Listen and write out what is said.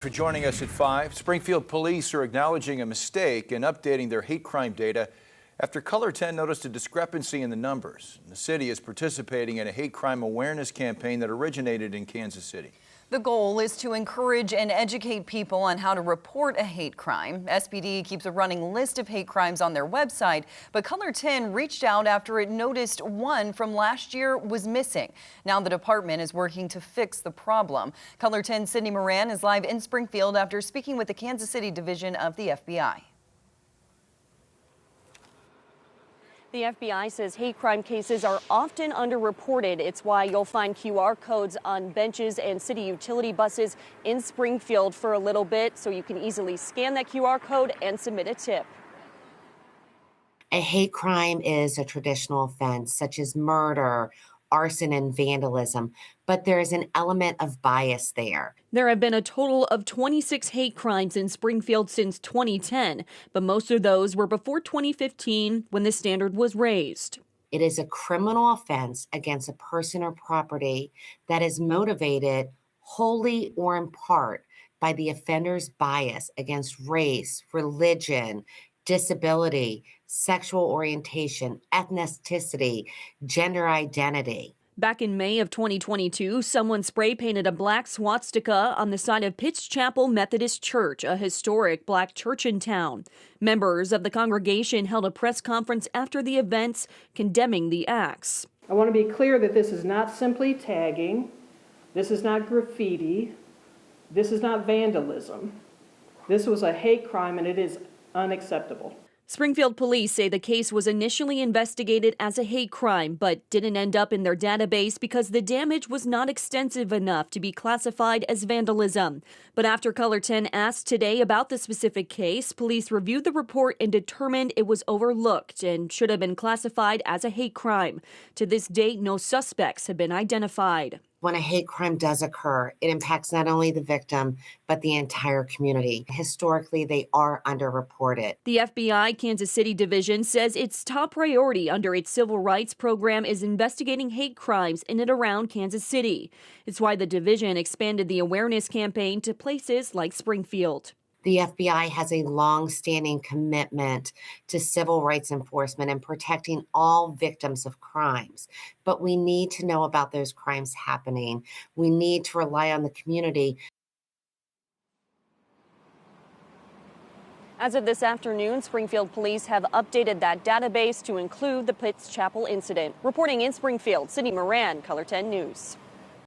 For joining us at 5, Springfield Police are acknowledging a mistake and updating their hate crime data after Color 10 noticed a discrepancy in the numbers. The city is participating in a hate crime awareness campaign that originated in Kansas City. The goal is to encourage and educate people on how to report a hate crime. SPD keeps a running list of hate crimes on their website, but Color 10 reached out after it noticed one from last year was missing. Now the department is working to fix the problem. Color 10's Sydney Moran is live in Springfield after speaking with the Kansas City division of the FBI. The FBI says hate crime cases are often underreported. It's why you'll find QR codes on benches and city utility buses in Springfield for a little bit, so you can easily scan that QR code and submit a tip. A hate crime is a traditional offense such as murder, arson, and vandalism, but there is an element of bias there. There have been a total of 26 hate crimes in Springfield since 2010, but most of those were before 2015 when the standard was raised. It is a criminal offense against a person or property that is motivated wholly or in part by the offender's bias against race, religion, disability, sexual orientation, ethnicity, gender identity. Back in May of 2022, someone spray painted a black swastika on the side of Pitts Chapel Methodist Church, a historic black church in town. Members of the congregation held a press conference after the events, condemning the acts. I want to be clear that this is not simply tagging, this is not graffiti, this is not vandalism. This was a hate crime and it is unacceptable. Springfield police say the case was initially investigated as a hate crime, but didn't end up in their database because the damage was not extensive enough to be classified as vandalism. But after Color 10 asked today about the specific case, police reviewed the report and determined it was overlooked and should have been classified as a hate crime. To this date, no suspects have been identified. When a hate crime does occur, it impacts not only the victim, but the entire community. Historically, they are underreported. The FBI Kansas City division says its top priority under its civil rights program is investigating hate crimes in and around Kansas City. It's why the division expanded the awareness campaign to places like Springfield. The FBI has a long-standing commitment to civil rights enforcement and protecting all victims of crimes. But we need to know about those crimes happening. We need to rely on the community. As of this afternoon, Springfield police have updated that database to include the Pitts Chapel incident. Reporting in Springfield, Sydney Moran, Color 10 News.